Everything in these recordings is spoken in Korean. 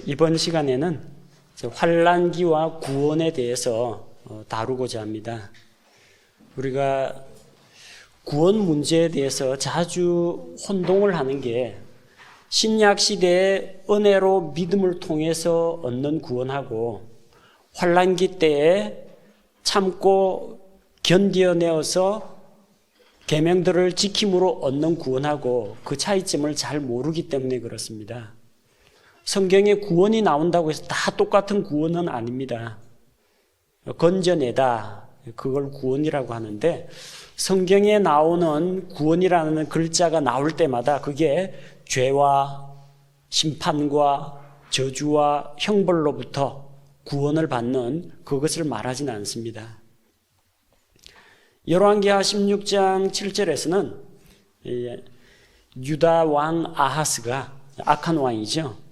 이번 시간에는 환난기와 구원에 대해서 다루고자 합니다. 우리가 구원 문제에 대해서 자주 혼동을 하는 게 신약 시대의 은혜로 믿음을 통해서 얻는 구원하고 환난기 때에 참고 견뎌내어서 계명들을 지킴으로 얻는 구원하고 그 차이점을 잘 모르기 때문에 그렇습니다. 성경에 구원이 나온다고 해서 다 똑같은 구원은 아닙니다. 건져내다, 그걸 구원이라고 하는데 성경에 나오는 구원이라는 글자가 나올 때마다 그게 죄와 심판과 저주와 형벌로부터 구원을 받는 그것을 말하지는 않습니다. 열왕기하 16장 7절에서는 유다 왕 아하스가 악한 왕이죠.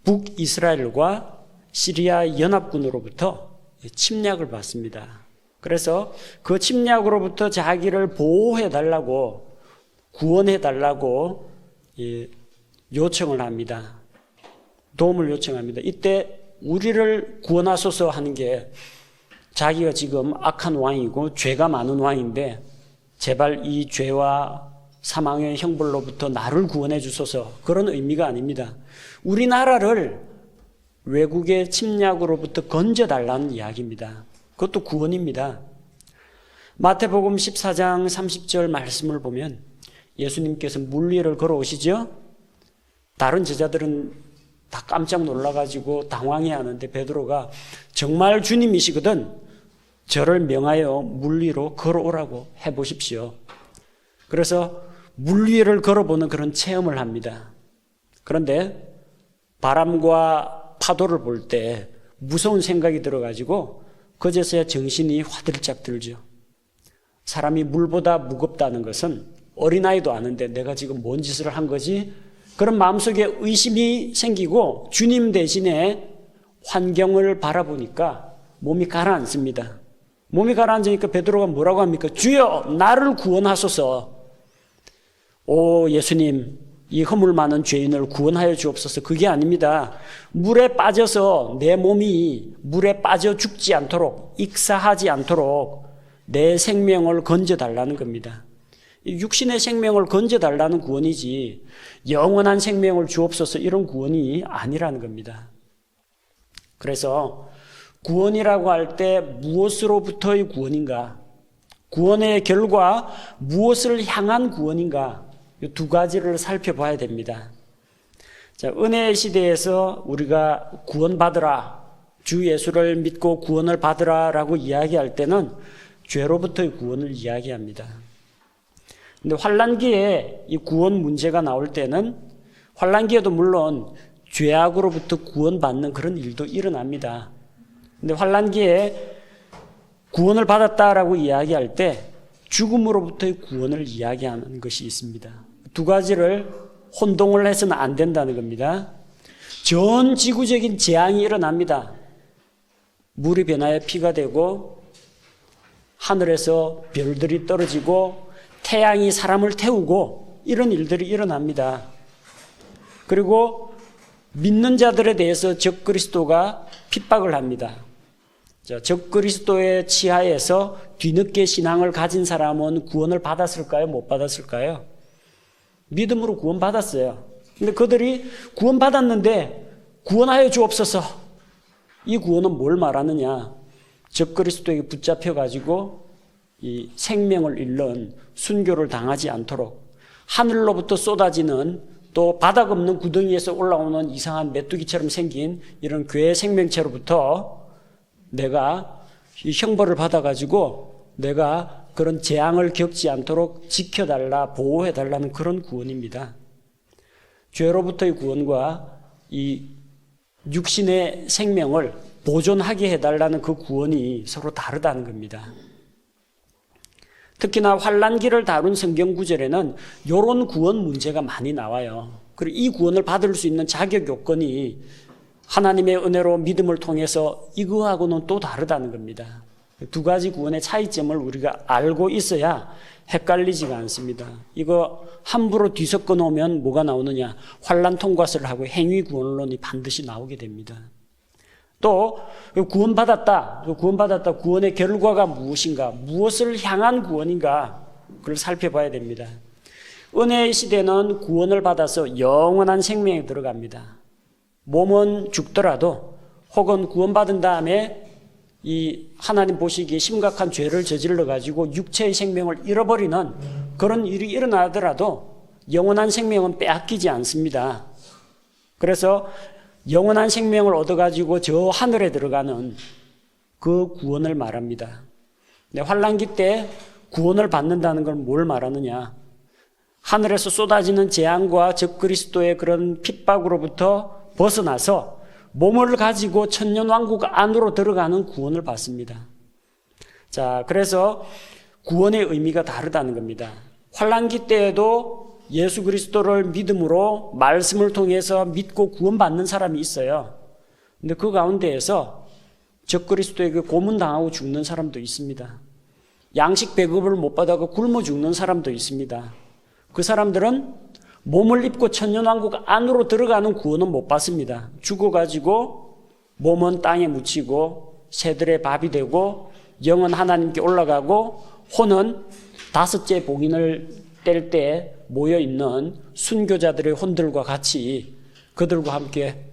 북이스라엘과 시리아 연합군으로부터 침략을 받습니다. 그래서 그 침략으로부터 자기를 보호해달라고 구원해달라고 요청을 합니다. 도움을 요청합니다. 이때 우리를 구원하소서 하는 게 자기가 지금 악한 왕이고 죄가 많은 왕인데 제발 이 죄와 사망의 형벌로부터 나를 구원해 주소서, 그런 의미가 아닙니다. 우리나라를 외국의 침략으로부터 건져달라는 이야기입니다. 그것도 구원입니다. 마태복음 14장 30절 말씀을 보면 예수님께서 물 위를 걸어오시죠. 다른 제자들은 다 깜짝 놀라가지고 당황해하는데 베드로가 정말 주님이시거든 저를 명하여 물 위로 걸어오라고 해보십시오. 그래서 물 위를 걸어보는 그런 체험을 합니다. 그런데 바람과 파도를 볼 때 무서운 생각이 들어가지고 그제서야 정신이 화들짝 들죠. 사람이 물보다 무겁다는 것은 어린아이도 아는데 내가 지금 뭔 짓을 한 거지? 그런 마음속에 의심이 생기고 주님 대신에 환경을 바라보니까 몸이 가라앉습니다. 몸이 가라앉으니까 베드로가 뭐라고 합니까? 주여 나를 구원하소서. 오 예수님, 이 허물 많은 죄인을 구원하여 주옵소서. 그게 아닙니다. 물에 빠져서 내 몸이 물에 빠져 죽지 않도록, 익사하지 않도록 내 생명을 건져달라는 겁니다. 육신의 생명을 건져달라는 구원이지 영원한 생명을 주옵소서 이런 구원이 아니라는 겁니다. 그래서 구원이라고 할 때 무엇으로부터의 구원인가? 구원의 결과 무엇을 향한 구원인가? 이 두 가지를 살펴봐야 됩니다. 자, 은혜의 시대에서 우리가 구원받으라, 주 예수를 믿고 구원을 받으라 라고 이야기할 때는 죄로부터의 구원을 이야기합니다. 근데 환난기에 이 구원 문제가 나올 때는 환난기에도 물론 죄악으로부터 구원받는 그런 일도 일어납니다. 근데 환난기에 구원을 받았다라고 이야기할 때 죽음으로부터의 구원을 이야기하는 것이 있습니다. 두 가지를 혼동을 해서는 안 된다는 겁니다. 전 지구적인 재앙이 일어납니다. 물이 변하여 피가 되고 하늘에서 별들이 떨어지고 태양이 사람을 태우고 이런 일들이 일어납니다. 그리고 믿는 자들에 대해서 적그리스도가 핍박을 합니다. 적그리스도의 치하에서 뒤늦게 신앙을 가진 사람은 구원을 받았을까요? 못 받았을까요? 믿음으로 구원받았어요. 근데 그들이 구원받았는데 구원하여 주옵소서. 이 구원은 뭘 말하느냐? 적그리스도에게 붙잡혀가지고 이 생명을 잃는 순교를 당하지 않도록 하늘로부터 쏟아지는 또 바닥 없는 구덩이에서 올라오는 이상한 메뚜기처럼 생긴 이런 괴 생명체로부터 내가 이 형벌을 받아가지고 내가 그런 재앙을 겪지 않도록 지켜달라, 보호해달라는 그런 구원입니다. 죄로부터의 구원과 이 육신의 생명을 보존하게 해달라는 그 구원이 서로 다르다는 겁니다. 특히나 환난기를 다룬 성경 구절에는 이런 구원 문제가 많이 나와요. 그리고 이 구원을 받을 수 있는 자격 요건이 하나님의 은혜로 믿음을 통해서 이거하고는 또 다르다는 겁니다. 두 가지 구원의 차이점을 우리가 알고 있어야 헷갈리지가 않습니다. 이거 함부로 뒤섞어 놓으면 뭐가 나오느냐? 환난 통과세를 하고 행위 구원론이 반드시 나오게 됩니다. 또 구원받았다. 구원의 결과가 무엇인가? 무엇을 향한 구원인가? 그걸 살펴봐야 됩니다. 은혜의 시대는 구원을 받아서 영원한 생명에 들어갑니다. 몸은 죽더라도 혹은 구원받은 다음에 이 하나님 보시기에 심각한 죄를 저질러 가지고 육체의 생명을 잃어버리는 그런 일이 일어나더라도 영원한 생명은 빼앗기지 않습니다. 그래서 영원한 생명을 얻어가지고 저 하늘에 들어가는 그 구원을 말합니다. 환난기 때 구원을 받는다는 건 뭘 말하느냐? 하늘에서 쏟아지는 재앙과 적그리스도의 그런 핍박으로부터 벗어나서 몸을 가지고 천년왕국 안으로 들어가는 구원을 받습니다. 자, 그래서 구원의 의미가 다르다는 겁니다. 환난기 때에도 예수 그리스도를 믿음으로 말씀을 통해서 믿고 구원받는 사람이 있어요. 근데 그 가운데에서 적그리스도에게 고문당하고 죽는 사람도 있습니다. 양식 배급을 못 받아서 굶어 죽는 사람도 있습니다. 그 사람들은 몸을 입고 천년왕국 안으로 들어가는 구원은 못 받습니다. 죽어가지고 몸은 땅에 묻히고 새들의 밥이 되고 영은 하나님께 올라가고 혼은 다섯째 복인을 뗄 때 모여있는 순교자들의 혼들과 같이 그들과 함께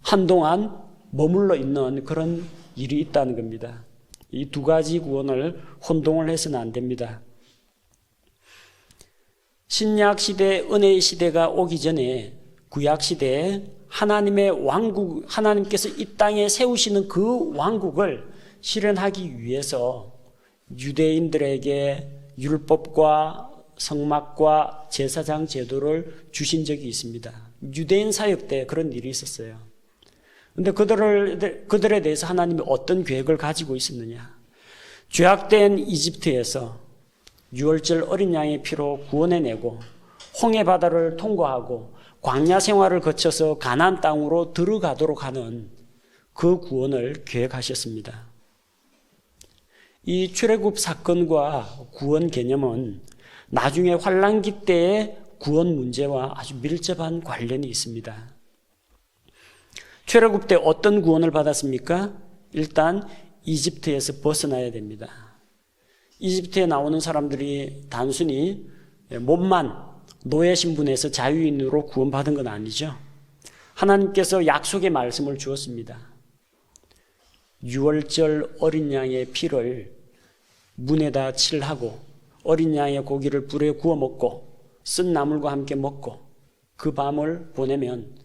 한동안 머물러 있는 그런 일이 있다는 겁니다. 이 두 가지 구원을 혼동을 해서는 안 됩니다. 신약 시대, 은혜의 시대가 오기 전에 구약 시대에 하나님의 왕국, 하나님께서 이 땅에 세우시는 그 왕국을 실현하기 위해서 유대인들에게 율법과 성막과 제사장 제도를 주신 적이 있습니다. 유대인 사역 때 그런 일이 있었어요. 그런데 그들에 대해서 하나님이 어떤 계획을 가지고 있었느냐? 죄악된 이집트에서 유월절 어린 양의 피로 구원해내고 홍해 바다를 통과하고 광야 생활을 거쳐서 가나안 땅으로 들어가도록 하는 그 구원을 계획하셨습니다. 이 출애굽 사건과 구원 개념은 나중에 환난기 때의 구원 문제와 아주 밀접한 관련이 있습니다. 출애굽 때 어떤 구원을 받았습니까? 일단 이집트에서 벗어나야 됩니다. 이집트에 나오는 사람들이 단순히 몸만 노예 신분에서 자유인으로 구원받은 건 아니죠. 하나님께서 약속의 말씀을 주었습니다. 유월절 어린 양의 피를 문에다 칠하고 어린 양의 고기를 불에 구워 먹고 쓴 나물과 함께 먹고 그 밤을 보내면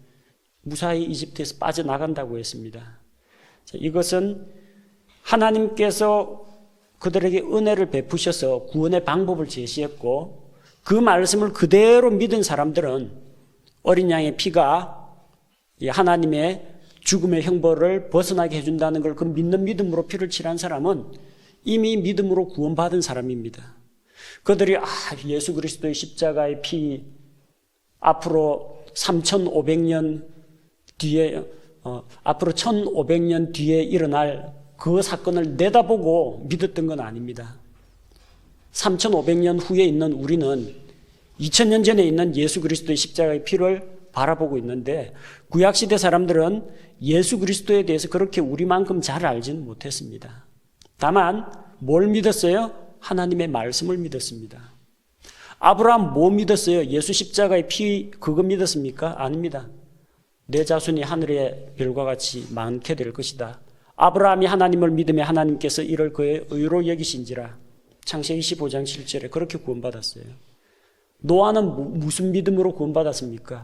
무사히 이집트에서 빠져나간다고 했습니다. 이것은 하나님께서 그들에게 은혜를 베푸셔서 구원의 방법을 제시했고 그 말씀을 그대로 믿은 사람들은 어린 양의 피가 하나님의 죽음의 형벌을 벗어나게 해준다는 걸 그 믿는 믿음으로 피를 칠한 사람은 이미 믿음으로 구원받은 사람입니다. 그들이 예수 그리스도의 십자가의 피 앞으로 3,500년 뒤에 앞으로 1,500년 뒤에 일어날 그 사건을 내다보고 믿었던 건 아닙니다. 3,500년 후에 있는 우리는 2,000년 전에 있는 예수 그리스도의 십자가의 피를 바라보고 있는데 구약시대 사람들은 예수 그리스도에 대해서 그렇게 우리만큼 잘 알지는 못했습니다. 다만 뭘 믿었어요? 하나님의 말씀을 믿었습니다. 아브라함 뭐 믿었어요? 예수 십자가의 피 그거 믿었습니까? 아닙니다. 내 자손이 하늘의 별과 같이 많게 될 것이다. 아브라함이 하나님을 믿으며 하나님께서 이를 그의 의로 여기신지라. 창세기 15장 7절에 그렇게 구원받았어요. 노아는 무슨 믿음으로 구원받았습니까?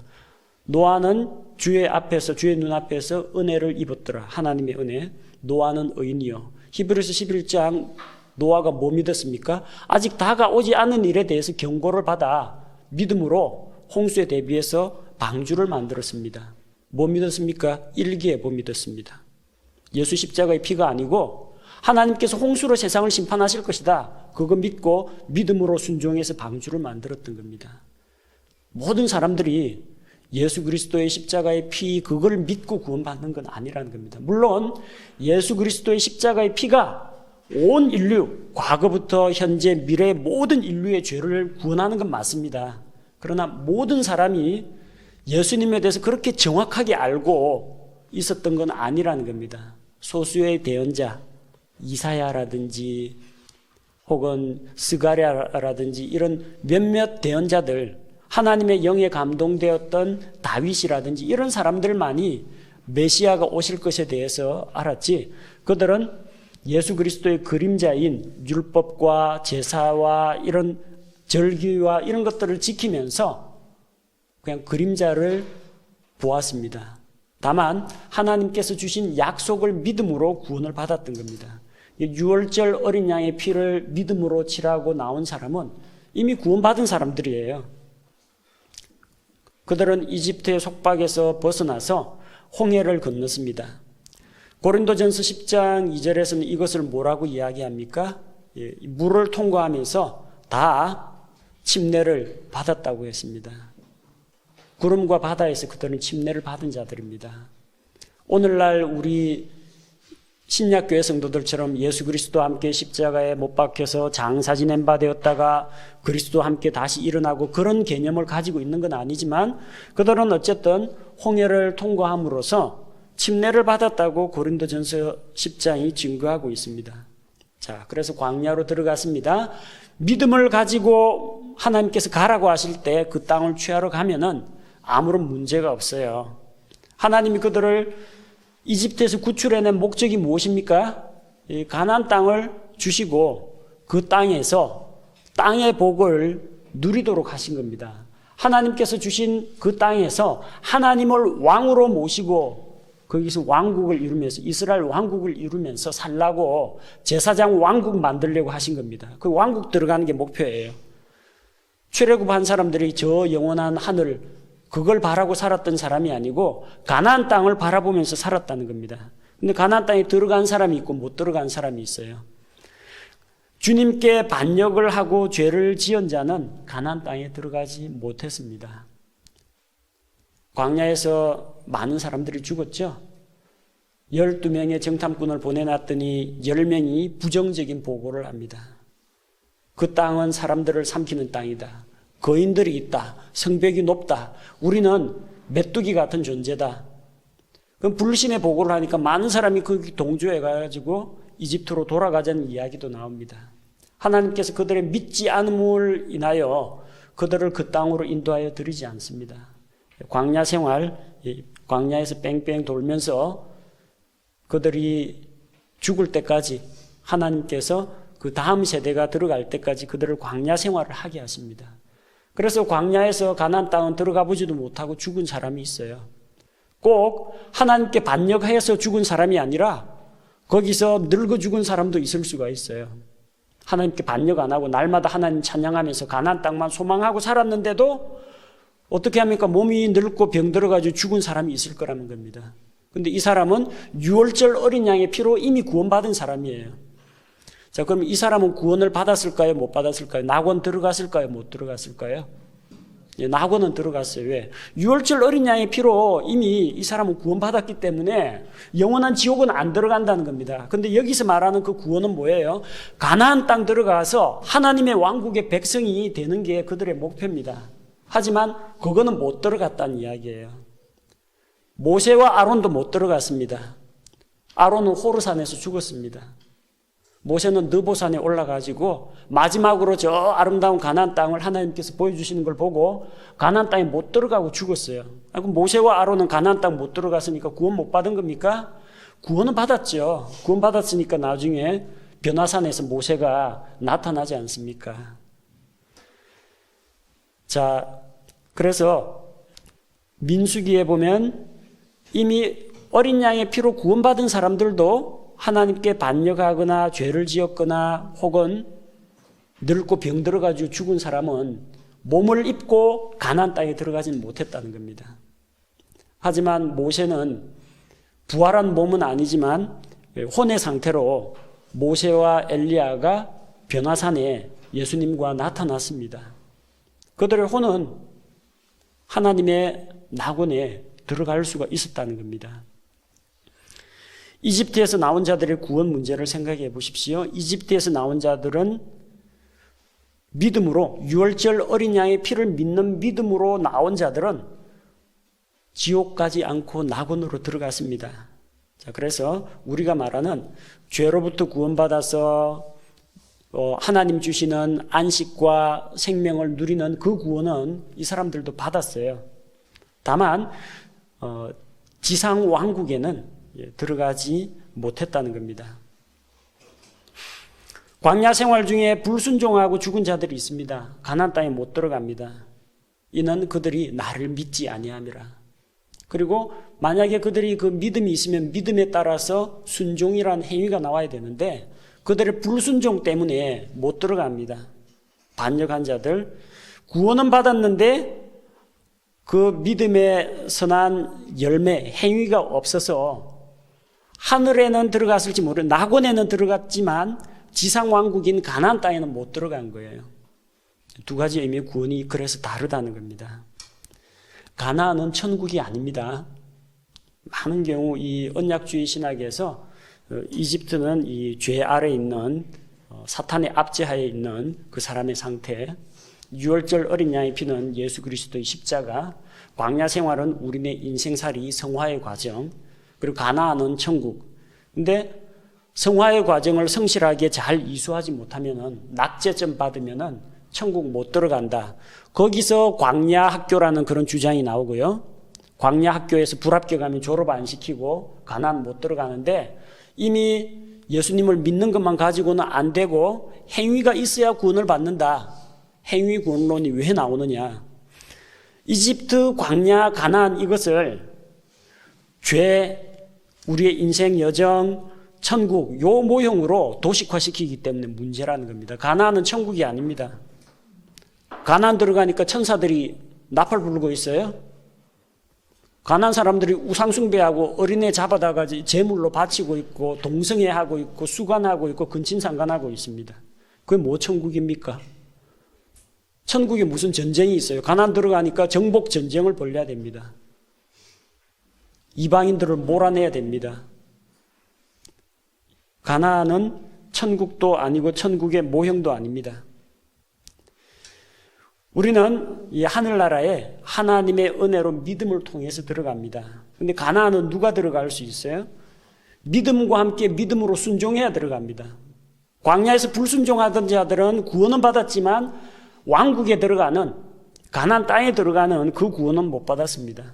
노아는 주의 눈앞에서 은혜를 입었더라. 하나님의 은혜. 노아는 의인이요. 히브리서 11장 노아가 뭐 믿었습니까? 아직 다가오지 않은 일에 대해서 경고를 받아 믿음으로 홍수에 대비해서 방주를 만들었습니다. 뭐 믿었습니까? 일기예보 믿었습니다. 예수 십자가의 피가 아니고 하나님께서 홍수로 세상을 심판하실 것이다. 그거 믿고 믿음으로 순종해서 방주를 만들었던 겁니다. 모든 사람들이 예수 그리스도의 십자가의 피 그걸 믿고 구원받는 건 아니라는 겁니다. 물론 예수 그리스도의 십자가의 피가 온 인류, 과거부터 현재, 미래 모든 인류의 죄를 구원하는 건 맞습니다. 그러나 모든 사람이 예수님에 대해서 그렇게 정확하게 알고 있었던 건 아니라는 겁니다. 소수의 대언자, 이사야라든지 혹은 스가랴라든지 이런 몇몇 대언자들, 하나님의 영에 감동되었던 다윗이라든지 이런 사람들만이 메시아가 오실 것에 대해서 알았지, 그들은 예수 그리스도의 그림자인 율법과 제사와 이런 절기와 이런 것들을 지키면서 그냥 그림자를 보았습니다. 다만 하나님께서 주신 약속을 믿음으로 구원을 받았던 겁니다. 유월절 어린 양의 피를 믿음으로 칠하고 나온 사람은 이미 구원받은 사람들이에요. 그들은 이집트의 속박에서 벗어나서 홍해를 건넜습니다. 고린도전서 10장 2절에서는 이것을 뭐라고 이야기합니까? 물을 통과하면서 다 침례를 받았다고 했습니다. 구름과 바다에서 그들은 침례를 받은 자들입니다. 오늘날 우리 신약교회 성도들처럼 예수 그리스도와 함께 십자가에 못 박혀서 장사 지낸 바 되었다가 그리스도와 함께 다시 일어나고 그런 개념을 가지고 있는 건 아니지만 그들은 어쨌든 홍해를 통과함으로써 침례를 받았다고 고린도전서 10장이 증거하고 있습니다. 자, 그래서 광야로 들어갔습니다. 믿음을 가지고 하나님께서 가라고 하실 때 그 땅을 취하러 가면은 아무런 문제가 없어요. 하나님이 그들을 이집트에서 구출해낸 목적이 무엇입니까? 가나안 땅을 주시고 그 땅에서 땅의 복을 누리도록 하신 겁니다. 하나님께서 주신 그 땅에서 하나님을 왕으로 모시고 거기서 왕국을 이루면서 이스라엘 왕국을 이루면서 살라고 제사장 왕국 만들려고 하신 겁니다. 그 왕국 들어가는 게 목표예요. 출애굽한 사람들이 저 영원한 하늘 그걸 바라고 살았던 사람이 아니고 가나안 땅을 바라보면서 살았다는 겁니다. 근데 가나안 땅에 들어간 사람이 있고 못 들어간 사람이 있어요. 주님께 반역을 하고 죄를 지은 자는 가나안 땅에 들어가지 못했습니다. 광야에서 많은 사람들이 죽었죠. 12명의 정탐꾼을 보내놨더니 10명이 부정적인 보고를 합니다. 그 땅은 사람들을 삼키는 땅이다. 거인들이 있다. 성벽이 높다. 우리는 메뚜기 같은 존재다. 그럼 불신의 보고를 하니까 많은 사람이 거기 동조해가지고 이집트로 돌아가자는 이야기도 나옵니다. 하나님께서 그들의 믿지 않음을 인하여 그들을 그 땅으로 인도하여 드리지 않습니다. 광야 생활, 광야에서 뺑뺑 돌면서 그들이 죽을 때까지 하나님께서 그 다음 세대가 들어갈 때까지 그들을 광야 생활을 하게 하십니다. 그래서 광야에서 가나안 땅은 들어가 보지도 못하고 죽은 사람이 있어요. 꼭 하나님께 반역해서 죽은 사람이 아니라 거기서 늙어 죽은 사람도 있을 수가 있어요. 하나님께 반역 안 하고 날마다 하나님 찬양하면서 가나안 땅만 소망하고 살았는데도 어떻게 합니까? 몸이 늙고 병들어가지고 죽은 사람이 있을 거라는 겁니다. 근데 이 사람은 유월절 어린 양의 피로 이미 구원받은 사람이에요. 자, 그럼 이 사람은 구원을 받았을까요? 못 받았을까요? 낙원 들어갔을까요? 못 들어갔을까요? 예, 낙원은 들어갔어요. 왜? 유월절 어린 양의 피로 이미 이 사람은 구원받았기 때문에 영원한 지옥은 안 들어간다는 겁니다. 근데 여기서 말하는 그 구원은 뭐예요? 가나안 땅 들어가서 하나님의 왕국의 백성이 되는 게 그들의 목표입니다. 하지만 그거는 못 들어갔다는 이야기예요. 모세와 아론도 못 들어갔습니다. 아론은 호르산에서 죽었습니다. 모세는 느보산에 올라가지고 마지막으로 저 아름다운 가나안 땅을 하나님께서 보여주시는 걸 보고 가나안 땅에 못 들어가고 죽었어요. 그럼 모세와 아론은 가나안 땅 못 들어갔으니까 구원 못 받은 겁니까? 구원은 받았죠. 구원 받았으니까 나중에 변화산에서 모세가 나타나지 않습니까? 자, 그래서 민수기에 보면 이미 어린 양의 피로 구원받은 사람들도 하나님께 반역하거나 죄를 지었거나 혹은 늙고 병들어가지고 죽은 사람은 몸을 입고 가나안 땅에 들어가지는 못했다는 겁니다. 하지만 모세는 부활한 몸은 아니지만 혼의 상태로 모세와 엘리야가 변화산에 예수님과 나타났습니다. 그들의 혼은 하나님의 낙원에 들어갈 수가 있었다는 겁니다. 이집트에서 나온 자들의 구원 문제를 생각해 보십시오. 이집트에서 나온 자들은 믿음으로, 유월절 어린 양의 피를 믿는 믿음으로 나온 자들은 지옥 가지 않고 낙원으로 들어갔습니다. 자, 그래서 우리가 말하는 죄로부터 구원받아서 하나님 주시는 안식과 생명을 누리는 그 구원은 이 사람들도 받았어요. 다만 지상 왕국에는 들어가지 못했다는 겁니다. 광야 생활 중에 불순종하고 죽은 자들이 있습니다. 가나안 땅에 못 들어갑니다. 이는 그들이 나를 믿지 아니함이라. 그리고 만약에 그들이 그 믿음이 있으면 믿음에 따라서 순종이라는 행위가 나와야 되는데 그들의 불순종 때문에 못 들어갑니다. 반역한 자들, 구원은 받았는데 그 믿음의 선한 열매, 행위가 없어서 하늘에는 들어갔을지 모르는, 낙원에는 들어갔지만 지상왕국인 가나안 땅에는 못 들어간 거예요. 두 가지 의미의 구원이 그래서 다르다는 겁니다. 가나안은 천국이 아닙니다. 많은 경우 이 언약주의 신학에서 이집트는 이 죄 아래 있는 사탄의 압제하에 있는 그 사람의 상태, 유월절 어린 양의 피는 예수 그리스도의 십자가, 광야 생활은 우리네 인생살이 성화의 과정, 그리고 가나안은 천국. 근데 성화의 과정을 성실하게 잘 이수하지 못하면은 낙제점 받으면은 천국 못 들어간다. 거기서 광야 학교라는 그런 주장이 나오고요. 광야 학교에서 불합격하면 졸업 안 시키고 가나안 못 들어가는데 이미 예수님을 믿는 것만 가지고는 안 되고 행위가 있어야 구원을 받는다. 행위 구원론이 왜 나오느냐? 이집트, 광야, 가나안 이것을 죄, 우리의 인생 여정, 천국 요 모형으로 도식화시키기 때문에 문제라는 겁니다. 가나안은 천국이 아닙니다. 가나안 들어가니까 천사들이 나팔 부르고 있어요. 가나안 사람들이 우상 숭배하고 어린애 잡아다가 제물로 바치고 있고 동성애하고 있고 수간하고 있고 근친상간하고 있습니다. 그게 뭐 천국입니까? 천국에 무슨 전쟁이 있어요? 가나안 들어가니까 정복 전쟁을 벌여야 됩니다. 이방인들을 몰아내야 됩니다. 가나안은 천국도 아니고 천국의 모형도 아닙니다. 우리는 이 하늘나라에 하나님의 은혜로 믿음을 통해서 들어갑니다. 근데 가나안은 누가 들어갈 수 있어요? 믿음과 함께 믿음으로 순종해야 들어갑니다. 광야에서 불순종하던 자들은 구원은 받았지만 왕국에 들어가는, 가나안 땅에 들어가는 그 구원은 못 받았습니다.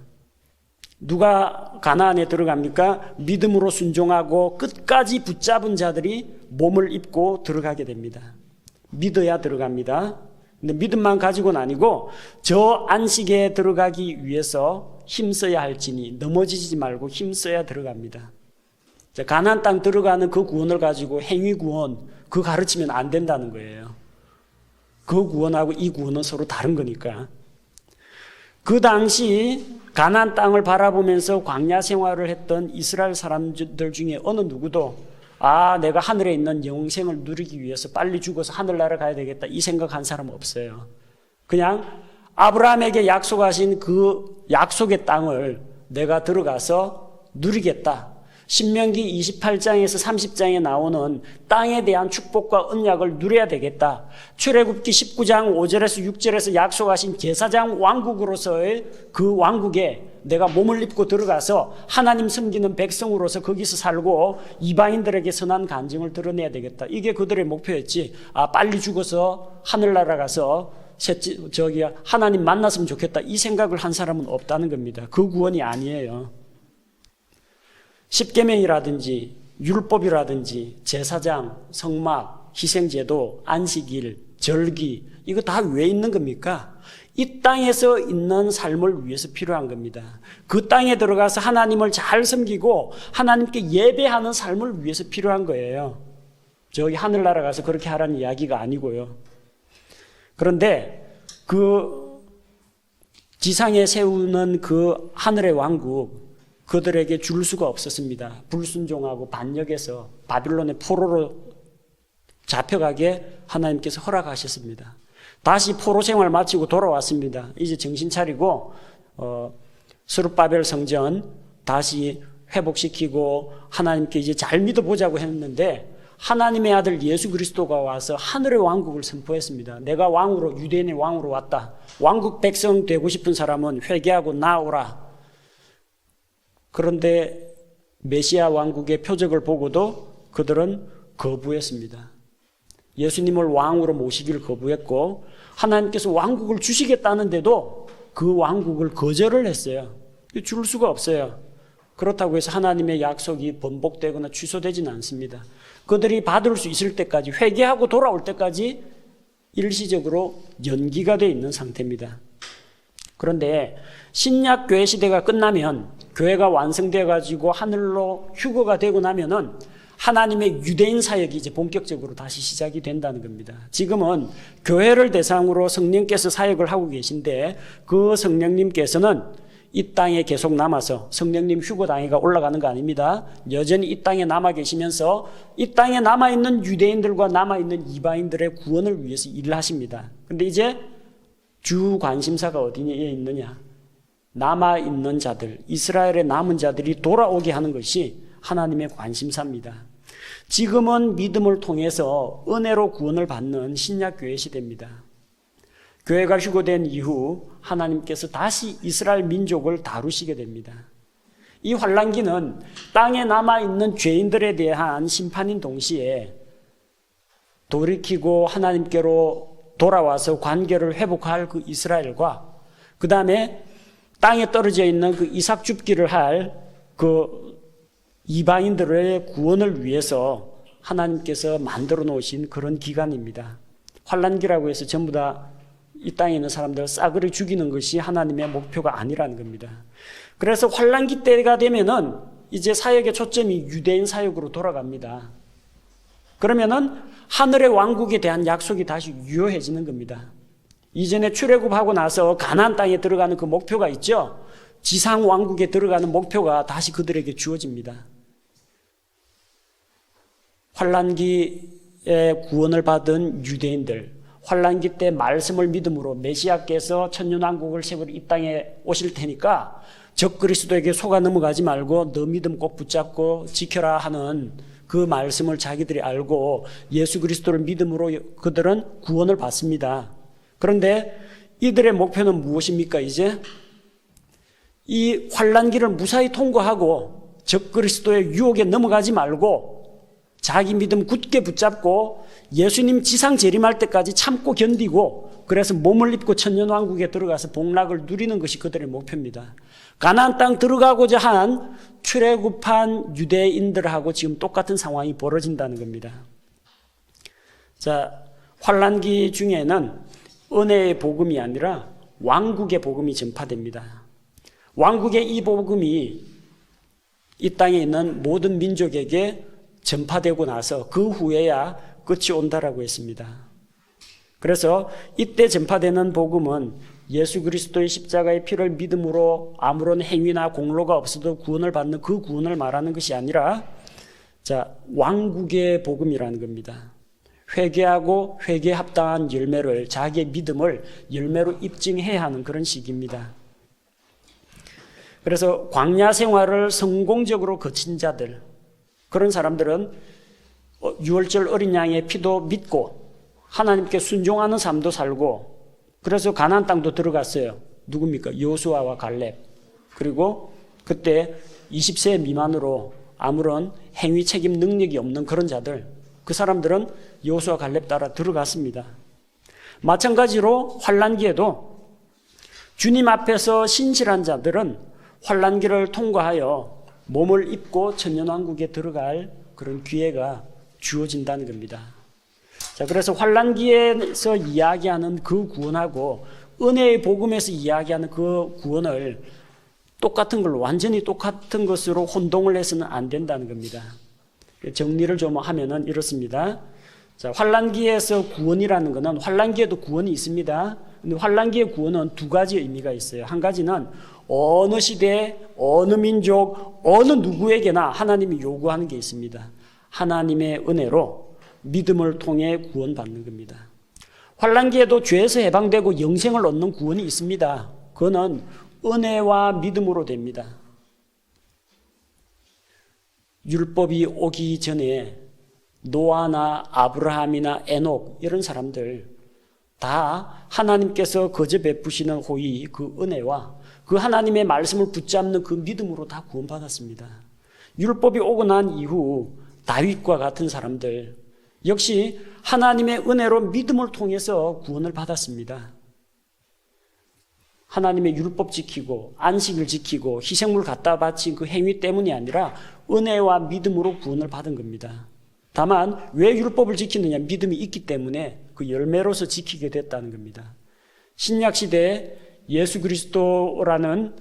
누가 가나안에 들어갑니까? 믿음으로 순종하고 끝까지 붙잡은 자들이 몸을 입고 들어가게 됩니다. 믿어야 들어갑니다. 근데 믿음만 가지고는 아니고 저 안식에 들어가기 위해서 힘써야 할지니 넘어지지 말고 힘써야 들어갑니다. 가나안 땅 들어가는 그 구원을 가지고 행위 구원, 그 가르치면 안 된다는 거예요. 그 구원하고 이 구원은 서로 다른 거니까. 그 당시 가나안 땅을 바라보면서 광야 생활을 했던 이스라엘 사람들 중에 어느 누구도 내가 하늘에 있는 영생을 누리기 위해서 빨리 죽어서 하늘나라 가야 되겠다 이 생각한 사람은 없어요. 그냥 아브라함에게 약속하신 그 약속의 땅을 내가 들어가서 누리겠다. 신명기 28장에서 30장에 나오는 땅에 대한 축복과 언약을 누려야 되겠다. 출애굽기 19장 5절에서 6절에서 약속하신 제사장 왕국으로서의 그 왕국에 내가 몸을 입고 들어가서 하나님 섬기는 백성으로서 거기서 살고 이방인들에게 선한 간증을 드러내야 되겠다. 이게 그들의 목표였지. 빨리 죽어서 하늘나라 가서 하나님 만났으면 좋겠다. 이 생각을 한 사람은 없다는 겁니다. 그 구원이 아니에요. 십계명이라든지 율법이라든지 제사장, 성막, 희생제도, 안식일, 절기 이거 다 왜 있는 겁니까? 이 땅에서 있는 삶을 위해서 필요한 겁니다. 그 땅에 들어가서 하나님을 잘 섬기고 하나님께 예배하는 삶을 위해서 필요한 거예요. 저기 하늘나라 가서 그렇게 하라는 이야기가 아니고요. 그런데 그 지상에 세우는 그 하늘의 왕국 그들에게 줄 수가 없었습니다. 불순종하고 반역해서 바빌론의 포로로 잡혀가게 하나님께서 허락하셨습니다. 다시 포로 생활 마치고 돌아왔습니다. 이제 정신 차리고 스룹바벨 성전 다시 회복시키고 하나님께 이제 잘 믿어보자고 했는데 하나님의 아들 예수 그리스도가 와서 하늘의 왕국을 선포했습니다. 내가 왕으로, 유대인의 왕으로 왔다. 왕국 백성 되고 싶은 사람은 회개하고 나오라. 그런데 메시아 왕국의 표적을 보고도 그들은 거부했습니다. 예수님을 왕으로 모시기를 거부했고 하나님께서 왕국을 주시겠다는데도 그 왕국을 거절을 했어요. 줄 수가 없어요. 그렇다고 해서 하나님의 약속이 번복되거나 취소되지는 않습니다. 그들이 받을 수 있을 때까지, 회개하고 돌아올 때까지 일시적으로 연기가 되어 있는 상태입니다. 그런데 신약 교회 시대가 끝나면, 교회가 완성되어 가지고 하늘로 휴거가 되고 나면은 하나님의 유대인 사역이 이제 본격적으로 다시 시작이 된다는 겁니다. 지금은 교회를 대상으로 성령께서 사역을 하고 계신데 그 성령님께서는 이 땅에 계속 남아서, 성령님 휴거당회가 올라가는 거 아닙니다. 여전히 이 땅에 남아 계시면서 이 땅에 남아있는 유대인들과 남아있는 이방인들의 구원을 위해서 일을 하십니다. 근데 이제 주 관심사가 어디에 있느냐? 남아있는 자들, 이스라엘의 남은 자들이 돌아오게 하는 것이 하나님의 관심사입니다. 지금은 믿음을 통해서 은혜로 구원을 받는 신약교회 시대입니다. 교회가 휴거된 이후 하나님께서 다시 이스라엘 민족을 다루시게 됩니다. 이 환란기는 땅에 남아있는 죄인들에 대한 심판인 동시에 돌이키고 하나님께로 돌아와서 관계를 회복할 그 이스라엘과 그 다음에 땅에 떨어져 있는 그 이삭 줍기를 할 그 이방인들의 구원을 위해서 하나님께서 만들어 놓으신 그런 기간입니다. 환란기라고 해서 전부 다 이 땅에 있는 사람들 싸그리 죽이는 것이 하나님의 목표가 아니라는 겁니다. 그래서 환란기 때가 되면은 이제 사역의 초점이 유대인 사역으로 돌아갑니다. 그러면은 하늘의 왕국에 대한 약속이 다시 유효해지는 겁니다. 이전에 출애굽하고 나서 가나안 땅에 들어가는 그 목표가 있죠. 지상 왕국에 들어가는 목표가 다시 그들에게 주어집니다. 환란기에 구원을 받은 유대인들, 환란기 때 말씀을 믿음으로 메시아께서 천년왕국을 세우러 이 땅에 오실 테니까 적 그리스도에게 속아 넘어가지 말고 너 믿음 꼭 붙잡고 지켜라 하는 그 말씀을 자기들이 알고 예수 그리스도를 믿음으로 그들은 구원을 받습니다. 그런데 이들의 목표는 무엇입니까? 이제 이 환란기를 무사히 통과하고 적 그리스도의 유혹에 넘어가지 말고 자기 믿음 굳게 붙잡고 예수님 지상 재림할 때까지 참고 견디고 그래서 몸을 입고 천년왕국에 들어가서 복락을 누리는 것이 그들의 목표입니다. 가나안 땅 들어가고자 한 출애굽한 유대인들하고 지금 똑같은 상황이 벌어진다는 겁니다. 자, 환란기 중에는 은혜의 복음이 아니라 왕국의 복음이 전파됩니다. 왕국의 이 복음이 이 땅에 있는 모든 민족에게 전파되고 나서 그 후에야 끝이 온다라고 했습니다. 그래서 이때 전파되는 복음은 예수 그리스도의 십자가의 피를 믿음으로 아무런 행위나 공로가 없어도 구원을 받는 그 구원을 말하는 것이 아니라 자, 왕국의 복음이라는 겁니다. 회개하고 회개에 합당한 열매를, 자기의 믿음을 열매로 입증해야 하는 그런 시기입니다. 그래서 광야 생활을 성공적으로 거친 자들, 그런 사람들은 유월절 어린 양의 피도 믿고 하나님께 순종하는 삶도 살고 그래서 가나안 땅도 들어갔어요. 누굽니까? 여호수아와 갈렙. 그리고 그때 20세 미만으로 아무런 행위 책임 능력이 없는 그런 자들, 그 사람들은 여호수아 갈렙 따라 들어갔습니다. 마찬가지로 환란기에도 주님 앞에서 신실한 자들은 환란기를 통과하여 몸을 입고 천년왕국에 들어갈 그런 기회가 주어진다는 겁니다. 자, 그래서 환란기에서 이야기하는 그 구원하고 은혜의 복음에서 이야기하는 그 구원을 똑같은 걸로, 완전히 똑같은 것으로 혼동을 해서는 안 된다는 겁니다. 정리를 좀 하면은 이렇습니다. 자, 환란기에서 구원이라는 것은 환란기에도 구원이 있습니다. 근데 환란기의 구원은 두 가지 의미가 있어요. 한 가지는 어느 시대, 어느 민족, 어느 누구에게나 하나님이 요구하는 게 있습니다. 하나님의 은혜로 믿음을 통해 구원받는 겁니다. 환란기에도 죄에서 해방되고 영생을 얻는 구원이 있습니다. 그거는 은혜와 믿음으로 됩니다. 율법이 오기 전에 노아나 아브라함이나 에녹 이런 사람들 다 하나님께서 거저 베푸시는 호의 그 은혜와 그 하나님의 말씀을 붙잡는 그 믿음으로 다 구원받았습니다. 율법이 오고 난 이후 다윗과 같은 사람들 역시 하나님의 은혜로 믿음을 통해서 구원을 받았습니다. 하나님의 율법 지키고 안식을 지키고 희생물 갖다 바친 그 행위 때문이 아니라 은혜와 믿음으로 구원을 받은 겁니다. 다만 왜 율법을 지키느냐? 믿음이 있기 때문에 그 열매로서 지키게 됐다는 겁니다. 신약 시대에 예수 그리스도라는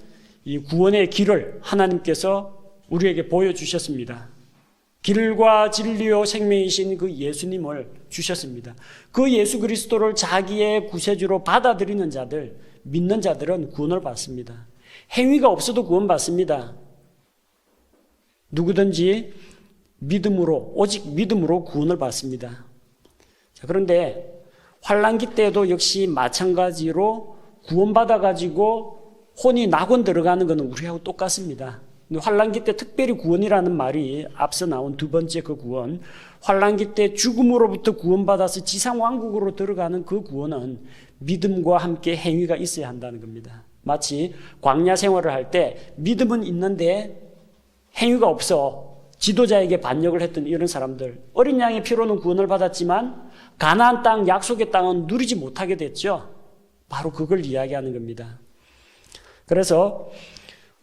이 구원의 길을 하나님께서 우리에게 보여주셨습니다. 길과 진리요 생명이신 그 예수님을 주셨습니다. 그 예수 그리스도를 자기의 구세주로 받아들이는 자들, 믿는 자들은 구원을 받습니다. 행위가 없어도 구원받습니다. 누구든지 믿음으로, 오직 믿음으로 구원을 받습니다. 자, 그런데 환난기 때에도 역시 마찬가지로 구원받아가지고 혼이 낙원 들어가는 것은 우리하고 똑같습니다. 환난기 때 특별히 구원이라는 말이 앞서 나온 두 번째 그 구원, 환난기 때 죽음으로부터 구원받아서 지상왕국으로 들어가는 그 구원은 믿음과 함께 행위가 있어야 한다는 겁니다. 마치 광야 생활을 할 때 믿음은 있는데 행위가 없어 지도자에게 반역을 했던 이런 사람들, 어린 양의 피로는 구원을 받았지만 가나안 땅, 약속의 땅은 누리지 못하게 됐죠. 바로 그걸 이야기하는 겁니다. 그래서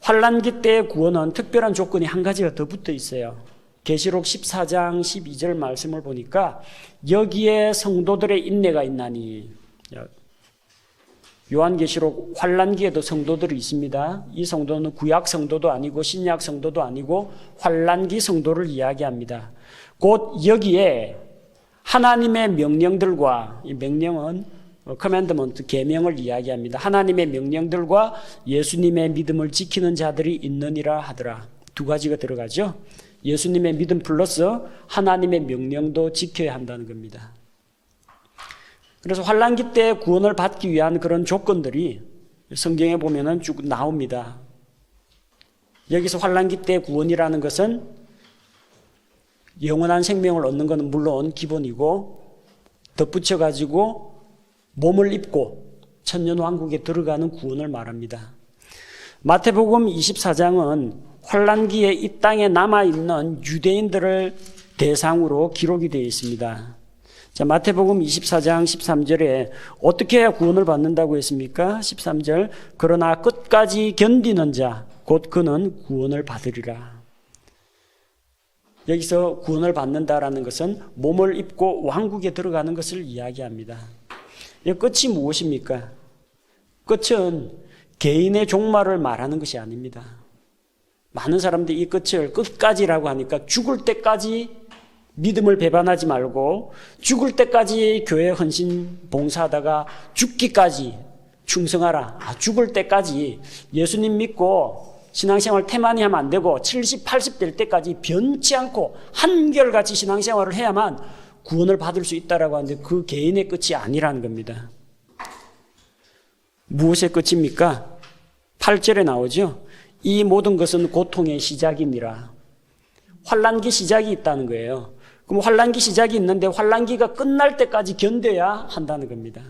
환난기 때의 구원은 특별한 조건이 한 가지가 더 붙어 있어요. 계시록 14장 12절 말씀을 보니까 여기에 성도들의 인내가 있나니, 요한계시록 환난기에도 성도들이 있습니다. 이 성도는 구약 성도도 아니고 신약 성도도 아니고 환난기 성도를 이야기합니다. 곧 여기에 하나님의 명령들과, 이 명령은 커맨드먼트, 계명을 이야기합니다. 하나님의 명령들과 예수님의 믿음을 지키는 자들이 있느니라 하더라. 두 가지가 들어가죠. 예수님의 믿음 플러스 하나님의 명령도 지켜야 한다는 겁니다. 그래서 환난기 때 구원을 받기 위한 그런 조건들이 성경에 보면은 쭉 나옵니다. 여기서 환난기 때 구원이라는 것은 영원한 생명을 얻는 것은 물론 기본이고 덧붙여 가지고 몸을 입고 천년왕국에 들어가는 구원을 말합니다. 마태복음 24장은 환난기에 이 땅에 남아있는 유대인들을 대상으로 기록이 되어 있습니다. 자, 마태복음 24장 13절에 어떻게 해야 구원을 받는다고 했습니까? 13절, 그러나 끝까지 견디는 자, 곧 그는 구원을 받으리라. 여기서 구원을 받는다라는 것은 몸을 입고 왕국에 들어가는 것을 이야기합니다. 이 끝이 무엇입니까? 끝은 개인의 종말을 말하는 것이 아닙니다. 많은 사람들이 이 끝을 끝까지라고 하니까 죽을 때까지 믿음을 배반하지 말고 죽을 때까지 교회 헌신 봉사하다가 죽기까지 충성하라. 죽을 때까지 예수님 믿고 신앙생활 태만히 하면 안 되고 70, 80 될 때까지 변치 않고 한결같이 신앙생활을 해야만 구원을 받을 수 있다라고 하는데 그 개인의 끝이 아니라는 겁니다. 무엇의 끝입니까? 8절에 나오죠. 이 모든 것은 고통의 시작이니라. 환난기 시작이 있다는 거예요. 그럼 환난기 시작이 있는데 환난기가 끝날 때까지 견뎌야 한다는 겁니다.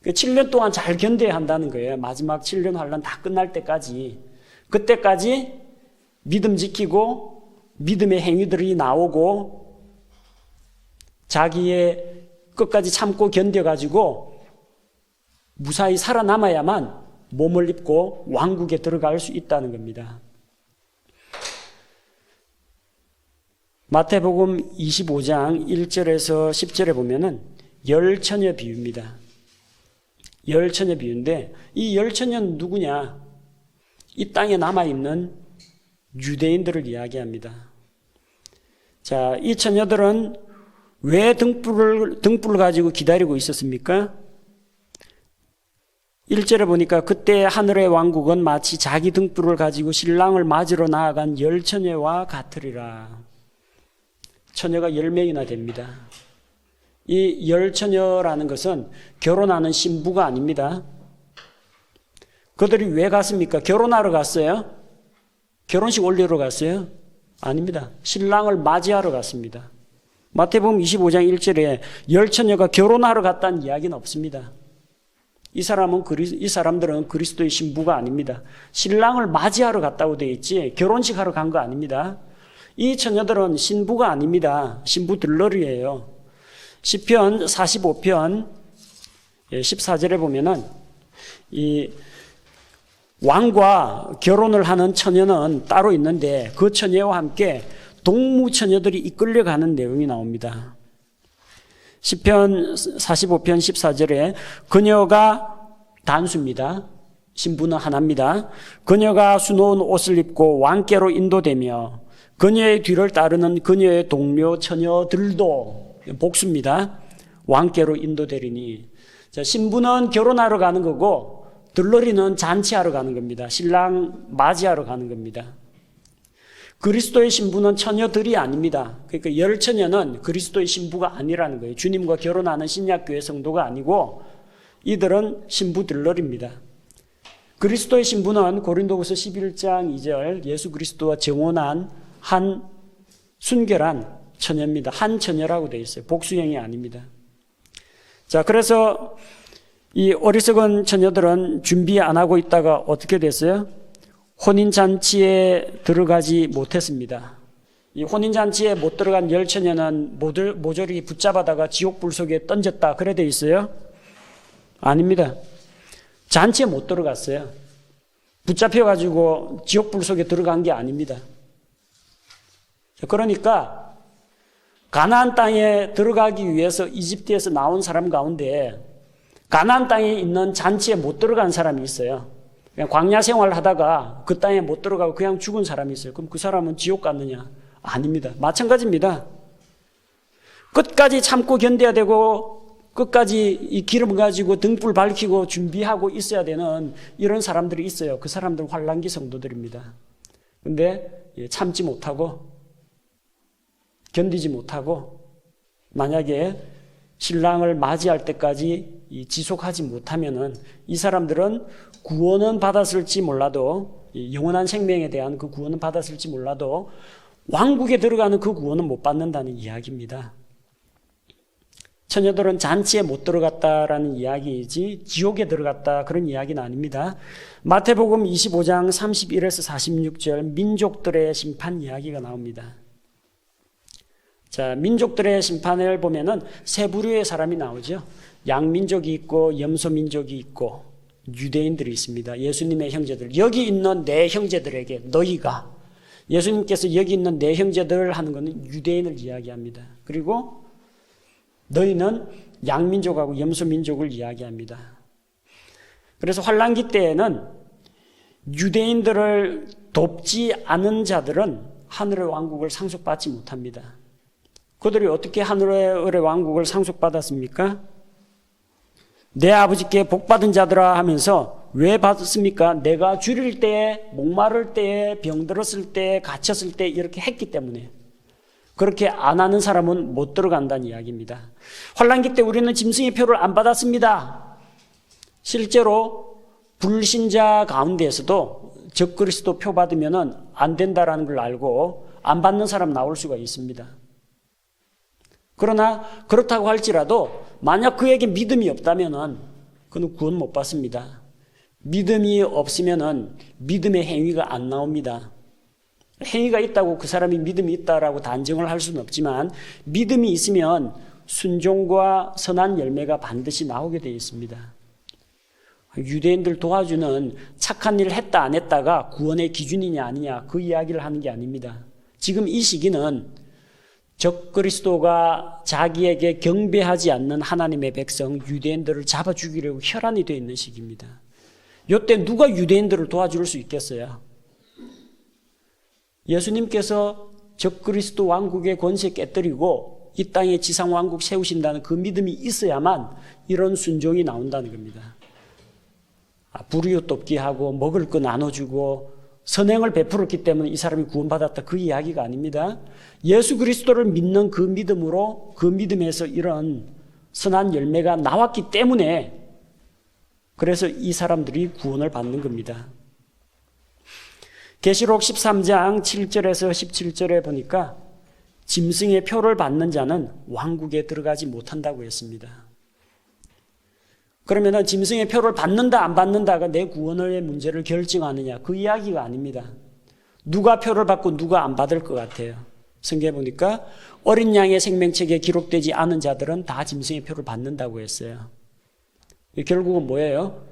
7년 동안 잘 견뎌야 한다는 거예요. 마지막 7년 환난 다 끝날 때까지. 그때까지 믿음 지키고 믿음의 행위들이 나오고 자기의 끝까지 참고 견뎌가지고 무사히 살아남아야만 몸을 입고 왕국에 들어갈 수 있다는 겁니다. 마태복음 25장 1절에서 10절에 보면은 열처녀 비유입니다. 열처녀 비유인데 이 열처녀는 누구냐? 이 땅에 남아있는 유대인들을 이야기합니다. 자, 이 처녀들은 왜 등불을 가지고 기다리고 있었습니까? 1절에 보니까 그때 하늘의 왕국은 마치 자기 등불을 가지고 신랑을 맞으러 나아간 열처녀와 같으리라. 처녀가 10명이나 됩니다. 이 열처녀라는 것은 결혼하는 신부가 아닙니다. 그들이 왜 갔습니까? 결혼하러 갔어요? 결혼식 올리러 갔어요? 아닙니다. 신랑을 맞이하러 갔습니다. 마태복음 25장 1절에 열 처녀가 결혼하러 갔다는 이야기는 없습니다. 이 사람들은 그리스도의 신부가 아닙니다. 신랑을 맞이하러 갔다고 되어 있지 결혼식 하러 간 거 아닙니다. 이 처녀들은 신부가 아닙니다. 신부 들러리예요. 시편 45편 14절에 보면은 이 왕과 결혼을 하는 처녀는 따로 있는데 그 처녀와 함께 동무 처녀들이 이끌려가는 내용이 나옵니다. 시편 45편 14절에 그녀가 단수입니다. 신부는 하나입니다. 그녀가 수놓은 옷을 입고 왕께로 인도되며 그녀의 뒤를 따르는 그녀의 동료 처녀들도 복수입니다. 왕께로 인도되리니. 자, 신부는 결혼하러 가는 거고 들러리는 잔치하러 가는 겁니다. 신랑 맞이하러 가는 겁니다. 그리스도의 신부는 처녀들이 아닙니다. 그러니까 열 처녀는 그리스도의 신부가 아니라는 거예요. 주님과 결혼하는 신약교회 성도가 아니고 이들은 신부 들러리입니다. 그리스도의 신부는 고린도후서 11장 2절 예수 그리스도와 정혼한 한 순결한 처녀입니다. 한 처녀라고 되어 있어요. 복수형이 아닙니다. 자, 그래서 이 어리석은 처녀들은 준비 안 하고 있다가 어떻게 됐어요? 혼인잔치에 들어가지 못했습니다. 이 혼인잔치에 못 들어간 열 처녀는 모조리 붙잡아다가 지옥불 속에 던졌다. 그래 돼 있어요? 아닙니다. 잔치에 못 들어갔어요. 붙잡혀가지고 지옥불 속에 들어간 게 아닙니다. 그러니까 가나안 땅에 들어가기 위해서 이집트에서 나온 사람 가운데 가나안 땅에 있는 잔치에 못 들어간 사람이 있어요. 그냥 광야 생활을 하다가 그 땅에 못 들어가고 그냥 죽은 사람이 있어요. 그럼 그 사람은 지옥 갔느냐? 아닙니다. 마찬가지입니다. 끝까지 참고 견뎌야 되고 끝까지 이 기름 가지고 등불 밝히고 준비하고 있어야 되는 이런 사람들이 있어요. 그 사람들은 환난기 성도들입니다. 근데 참지 못하고 견디지 못하고 만약에 신랑을 맞이할 때까지 지속하지 못하면은 이 사람들은 구원은 받았을지 몰라도 영원한 생명에 대한 그 구원은 받았을지 몰라도 왕국에 들어가는 그 구원은 못 받는다는 이야기입니다. 처녀들은 잔치에 못 들어갔다라는 이야기이지 지옥에 들어갔다 그런 이야기는 아닙니다. 마태복음 25장 31에서 46절 민족들의 심판 이야기가 나옵니다. 자, 민족들의 심판을 보면은 세 부류의 사람이 나오죠. 양민족이 있고 염소민족이 있고 유대인들이 있습니다. 예수님의 형제들. 여기 있는 내 형제들에게 너희가 예수님께서 여기 있는 내 형제들 하는 것은 유대인을 이야기합니다. 그리고 너희는 양민족하고 염소민족을 이야기합니다. 그래서 환난기 때에는 유대인들을 돕지 않은 자들은 하늘의 왕국을 상속받지 못합니다. 그들이 어떻게 하늘의 왕국을 상속받았습니까? 내 아버지께 복받은 자들아 하면서 왜 받았습니까? 내가 줄일 때에, 목마를 때에, 병들었을 때에, 갇혔을 때 이렇게 했기 때문에. 그렇게 안 하는 사람은 못 들어간다는 이야기입니다. 환난기 때 우리는 짐승의 표를 안 받았습니다. 실제로 불신자 가운데에서도 적그리스도 표 받으면 안 된다라는 걸 알고 안 받는 사람 나올 수가 있습니다. 그러나 그렇다고 할지라도 만약 그에게 믿음이 없다면 그는 구원 못 받습니다. 믿음이 없으면 믿음의 행위가 안 나옵니다. 행위가 있다고 그 사람이 믿음이 있다라고 단정을 할 수는 없지만 믿음이 있으면 순종과 선한 열매가 반드시 나오게 되어 있습니다. 유대인들 도와주는 착한 일을 했다 안 했다가 구원의 기준이냐 아니냐 그 이야기를 하는 게 아닙니다. 지금 이 시기는 적그리스도가 자기에게 경배하지 않는 하나님의 백성 유대인들을 잡아 죽이려고 혈안이 되어 있는 시기입니다. 이때 누가 유대인들을 도와줄 수 있겠어요? 예수님께서 적그리스도 왕국의 권세 깨뜨리고 이 땅에 지상 왕국 세우신다는 그 믿음이 있어야만 이런 순종이 나온다는 겁니다. 불이웃 돕기 하고 먹을 거 나눠주고 선행을 베풀었기 때문에 이 사람이 구원받았다 그 이야기가 아닙니다. 예수 그리스도를 믿는 그 믿음으로 그 믿음에서 이런 선한 열매가 나왔기 때문에 그래서 이 사람들이 구원을 받는 겁니다. 계시록 13장 7절에서 17절에 보니까 짐승의 표를 받는 자는 왕국에 들어가지 못한다고 했습니다. 그러면 짐승의 표를 받는다 안 받는다가 내 구원의 문제를 결정하느냐, 그 이야기가 아닙니다. 누가 표를 받고 누가 안 받을 것 같아요? 성경에 보니까 어린 양의 생명책에 기록되지 않은 자들은 다 짐승의 표를 받는다고 했어요. 결국은 뭐예요?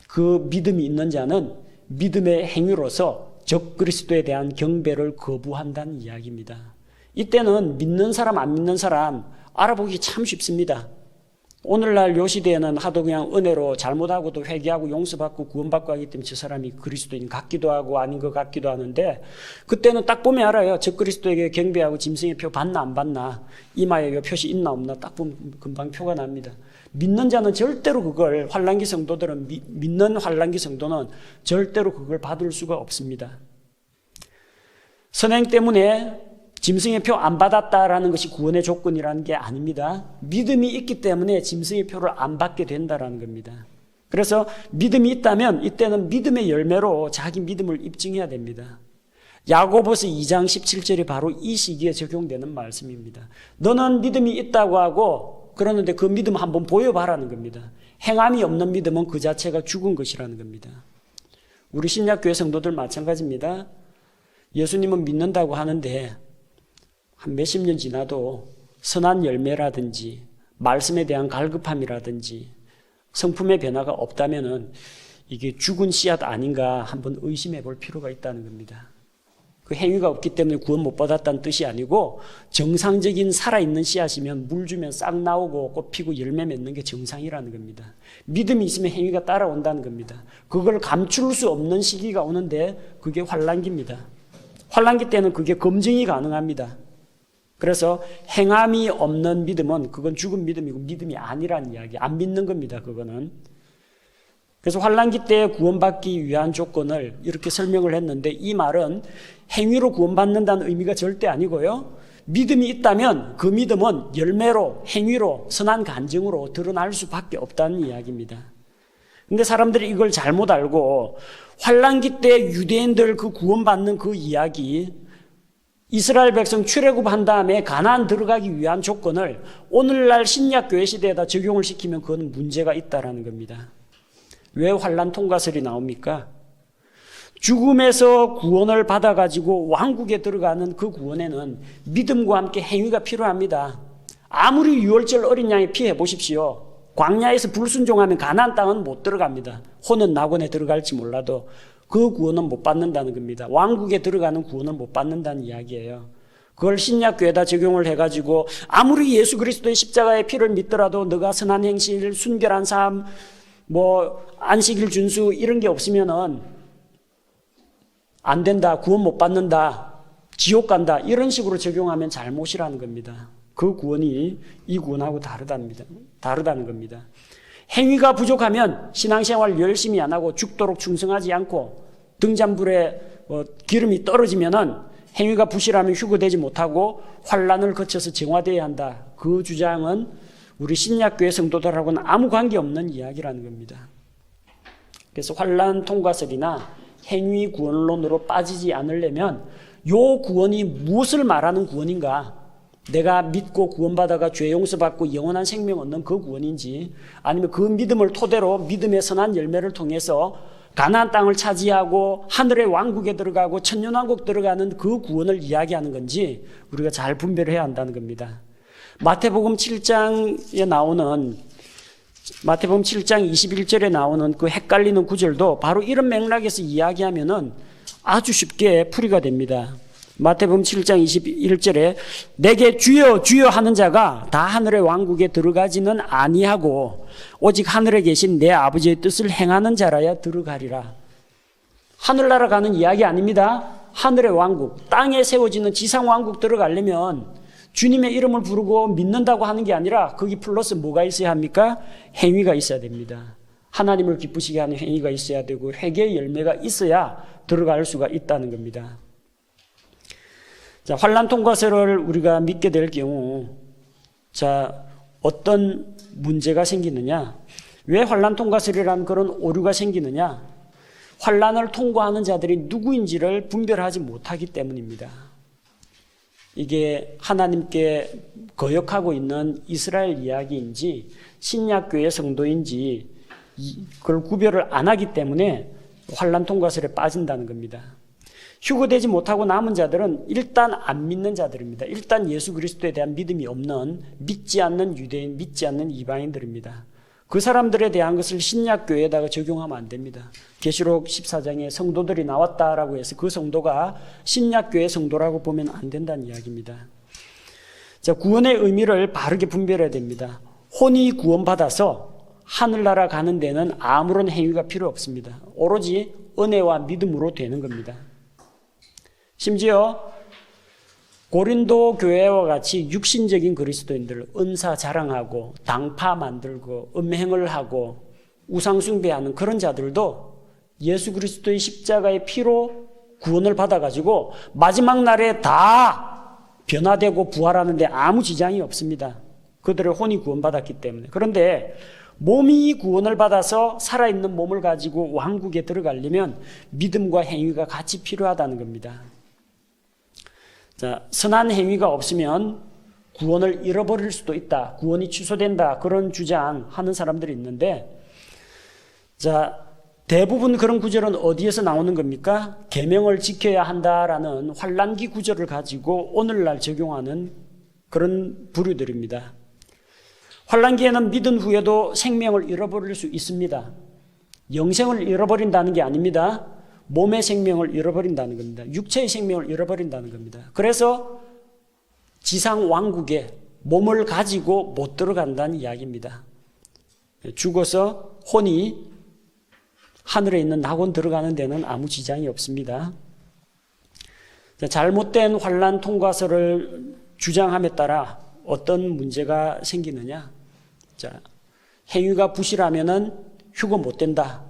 그 믿음이 있는 자는 믿음의 행위로서 적 그리스도에 대한 경배를 거부한다는 이야기입니다. 이때는 믿는 사람 안 믿는 사람 알아보기 참 쉽습니다. 오늘날 요 시대에는 하도 그냥 은혜로 잘못하고도 회개하고 용서받고 구원받고 하기 때문에 저 사람이 그리스도인 같기도 하고 아닌 것 같기도 하는데, 그때는 딱 보면 알아요. 적 그리스도에게 경배하고 짐승의 표 받나 안 받나, 이마에 요 표시 있나 없나 딱 보면 금방 표가 납니다. 믿는 자는 절대로 그걸, 환난기 성도들은, 믿는 환난기 성도는 절대로 그걸 받을 수가 없습니다. 선행 때문에 짐승의 표 안 받았다라는 것이 구원의 조건이라는 게 아닙니다. 믿음이 있기 때문에 짐승의 표를 안 받게 된다라는 겁니다. 그래서 믿음이 있다면 이때는 믿음의 열매로 자기 믿음을 입증해야 됩니다. 야고보서 2장 17절이 바로 이 시기에 적용되는 말씀입니다. 너는 믿음이 있다고 하고 그러는데 그 믿음 한번 보여봐라는 겁니다. 행함이 없는 믿음은 그 자체가 죽은 것이라는 겁니다. 우리 신약교회 성도들 마찬가지입니다. 예수님은 믿는다고 하는데 한 몇십 년 지나도 선한 열매라든지 말씀에 대한 갈급함이라든지 성품의 변화가 없다면은 이게 죽은 씨앗 아닌가 한번 의심해 볼 필요가 있다는 겁니다. 그 행위가 없기 때문에 구원 못 받았다는 뜻이 아니고 정상적인 살아있는 씨앗이면 물 주면 싹 나오고 꽃 피고 열매 맺는 게 정상이라는 겁니다. 믿음이 있으면 행위가 따라온다는 겁니다. 그걸 감출 수 없는 시기가 오는데 그게 환난기입니다. 환난기 때는 그게 검증이 가능합니다. 그래서 행함이 없는 믿음은 그건 죽은 믿음이고 믿음이 아니라는 이야기, 안 믿는 겁니다. 그거는. 그래서 환난기 때 구원받기 위한 조건을 이렇게 설명을 했는데, 이 말은 행위로 구원받는다는 의미가 절대 아니고요. 믿음이 있다면 그 믿음은 열매로, 행위로, 선한 간증으로 드러날 수밖에 없다는 이야기입니다. 근데 사람들이 이걸 잘못 알고 환난기 때 유대인들 그 구원받는 그 이야기, 이스라엘 백성 출애굽한 다음에 가나안 들어가기 위한 조건을 오늘날 신약교회 시대에다 적용을 시키면 그건 문제가 있다라는 겁니다. 왜 환난 통과설이 나옵니까? 죽음에서 구원을 받아가지고 왕국에 들어가는 그 구원에는 믿음과 함께 행위가 필요합니다. 아무리 유월절 어린 양에 피해 보십시오. 광야에서 불순종하면 가나안 땅은 못 들어갑니다. 혼은 낙원에 들어갈지 몰라도 그 구원은 못 받는다는 겁니다. 왕국에 들어가는 구원을 못 받는다는 이야기예요. 그걸 신약교회에다 적용을 해가지고 아무리 예수 그리스도의 십자가의 피를 믿더라도 너가 선한 행실, 순결한 삶, 안식일 준수 이런 게 없으면은 안 된다, 구원 못 받는다, 지옥 간다 이런 식으로 적용하면 잘못이라는 겁니다. 그 구원이 이 구원하고 다르다는 겁니다. 행위가 부족하면 신앙생활 열심히 안 하고 죽도록 충성하지 않고 등잔불에 기름이 떨어지면은 행위가 부실하면 휴거되지 못하고 환난을 거쳐서 정화되어야 한다. 그 주장은 우리 신약교회 성도들하고는 아무 관계없는 이야기라는 겁니다. 그래서 환난 통과설이나 행위 구원론으로 빠지지 않으려면 요 구원이 무엇을 말하는 구원인가? 내가 믿고 구원받아가 죄 용서받고 영원한 생명 얻는 그 구원인지, 아니면 그 믿음을 토대로 믿음의 선한 열매를 통해서 가나안 땅을 차지하고 하늘의 왕국에 들어가고 천년왕국 들어가는 그 구원을 이야기하는 건지 우리가 잘 분별해야 한다는 겁니다. 마태복음 7장 21절에 나오는 그 헷갈리는 구절도 바로 이런 맥락에서 이야기하면은 아주 쉽게 풀이가 됩니다. 마태복음 7장 21절에 내게 주여 주여 하는 자가 다 하늘의 왕국에 들어가지는 아니하고 오직 하늘에 계신 내 아버지의 뜻을 행하는 자라야 들어가리라. 하늘나라 가는 이야기 아닙니다. 하늘의 왕국, 땅에 세워지는 지상 왕국 들어가려면 주님의 이름을 부르고 믿는다고 하는 게 아니라 거기 플러스 뭐가 있어야 합니까? 행위가 있어야 됩니다. 하나님을 기쁘시게 하는 행위가 있어야 되고 회개의 열매가 있어야 들어갈 수가 있다는 겁니다. 자, 환난 통과설을 우리가 믿게 될 경우, 자, 어떤 문제가 생기느냐? 왜 환난 통과설이라는 그런 오류가 생기느냐? 환난을 통과하는 자들이 누구인지를 분별하지 못하기 때문입니다. 이게 하나님께 거역하고 있는 이스라엘 이야기인지 신약교회 성도인지 그걸 구별을 안 하기 때문에 환난 통과설에 빠진다는 겁니다. 휴거되지 못하고 남은 자들은 일단 안 믿는 자들입니다. 일단 예수 그리스도에 대한 믿음이 없는, 믿지 않는 유대인, 믿지 않는 이방인들입니다. 그 사람들에 대한 것을 신약교회에다가 적용하면 안 됩니다. 계시록 14장에 성도들이 나왔다라고 해서 그 성도가 신약교회 성도라고 보면 안 된다는 이야기입니다. 자, 구원의 의미를 바르게 분별해야 됩니다. 혼이 구원받아서 하늘나라 가는 데는 아무런 행위가 필요 없습니다. 오로지 은혜와 믿음으로 되는 겁니다. 심지어 고린도 교회와 같이 육신적인 그리스도인들, 은사 자랑하고 당파 만들고 음행을 하고 우상숭배하는 그런 자들도 예수 그리스도의 십자가의 피로 구원을 받아가지고 마지막 날에 다 변화되고 부활하는데 아무 지장이 없습니다. 그들의 혼이 구원받았기 때문에. 그런데 몸이 구원을 받아서 살아있는 몸을 가지고 왕국에 들어가려면 믿음과 행위가 같이 필요하다는 겁니다. 자, 선한 행위가 없으면 구원을 잃어버릴 수도 있다. 구원이 취소된다. 그런 주장하는 사람들이 있는데, 자, 대부분 그런 구절은 어디에서 나오는 겁니까? 계명을 지켜야 한다라는 환난기 구절을 가지고 오늘날 적용하는 그런 부류들입니다. 환난기에는 믿은 후에도 생명을 잃어버릴 수 있습니다. 영생을 잃어버린다는 게 아닙니다. 몸의 생명을 잃어버린다는 겁니다. 육체의 생명을 잃어버린다는 겁니다. 그래서 지상 왕국에 몸을 가지고 못 들어간다는 이야기입니다. 죽어서 혼이 하늘에 있는 낙원 들어가는 데는 아무 지장이 없습니다. 잘못된 환난 통과서를 주장함에 따라 어떤 문제가 생기느냐? 자, 행위가 부실하면은 휴거 못 된다.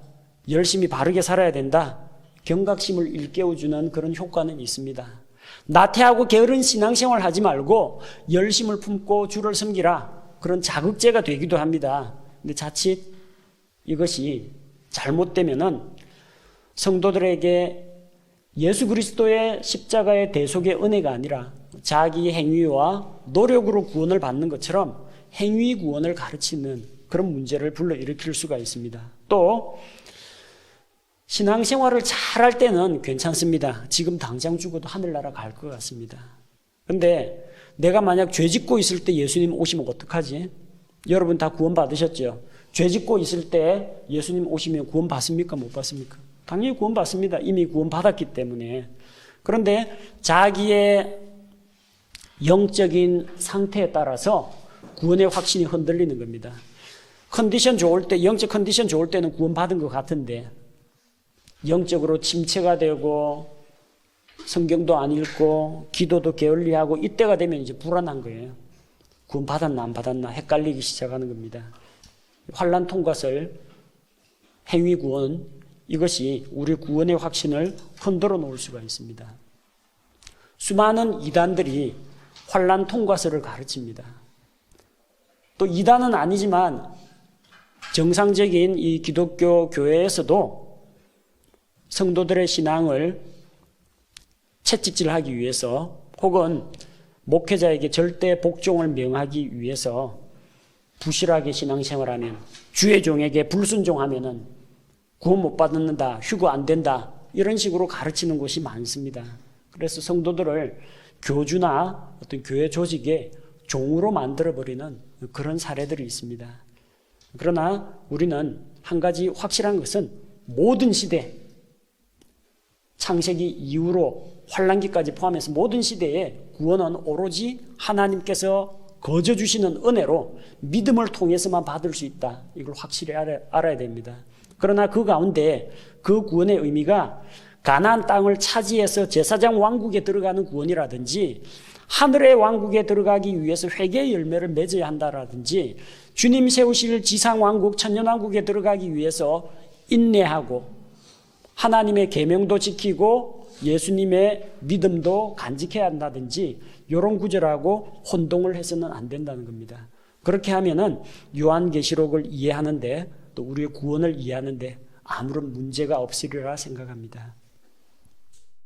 열심히 바르게 살아야 된다. 경각심을 일깨워주는 그런 효과는 있습니다. 나태하고 게으른 신앙생활 하지 말고 열심을 품고 주를 섬기라. 그런 자극제가 되기도 합니다. 근데 자칫 이것이 잘못되면은 성도들에게 예수 그리스도의 십자가의 대속의 은혜가 아니라 자기 행위와 노력으로 구원을 받는 것처럼 행위 구원을 가르치는 그런 문제를 불러일으킬 수가 있습니다. 또 신앙생활을 잘할 때는 괜찮습니다. 지금 당장 죽어도 하늘나라 갈 것 같습니다. 그런데 내가 만약 죄 짓고 있을 때 예수님 오시면 어떡하지? 여러분 다 구원 받으셨죠? 죄 짓고 있을 때 예수님 오시면 구원 받습니까? 못 받습니까? 당연히 구원 받습니다. 이미 구원 받았기 때문에. 그런데 자기의 영적인 상태에 따라서 구원의 확신이 흔들리는 겁니다. 컨디션 좋을 때, 영적 컨디션 좋을 때는 구원 받은 것 같은데 영적으로 침체가 되고 성경도 안 읽고 기도도 게을리하고 이때가 되면 이제 불안한 거예요. 구원 받았나 안 받았나 헷갈리기 시작하는 겁니다. 환난 통과설, 행위 구원, 이것이 우리 구원의 확신을 흔들어 놓을 수가 있습니다. 수많은 이단들이 환난 통과설을 가르칩니다. 또 이단은 아니지만 정상적인 이 기독교 교회에서도 성도들의 신앙을 채찍질하기 위해서 혹은 목회자에게 절대 복종을 명하기 위해서 부실하게 신앙생활하면 주의 종에게 불순종하면은 구원 못 받는다, 휴거 안 된다 이런 식으로 가르치는 곳이 많습니다. 그래서 성도들을 교주나 어떤 교회 조직의 종으로 만들어버리는 그런 사례들이 있습니다. 그러나 우리는 한 가지 확실한 것은 모든 시대, 창세기 이후로 환난기까지 포함해서 모든 시대에 구원은 오로지 하나님께서 거저 주시는 은혜로 믿음을 통해서만 받을 수 있다. 이걸 확실히 알아야 됩니다. 그러나 그 가운데 그 구원의 의미가 가나안 땅을 차지해서 제사장 왕국에 들어가는 구원이라든지 하늘의 왕국에 들어가기 위해서 회개의 열매를 맺어야 한다라든지 주님 세우실 지상 왕국 천년 왕국에 들어가기 위해서 인내하고 하나님의 계명도 지키고 예수님의 믿음도 간직해야 한다든지 이런 구절하고 혼동을 해서는 안 된다는 겁니다. 그렇게 하면은 요한계시록을 이해하는데 또 우리의 구원을 이해하는데 아무런 문제가 없으리라 생각합니다.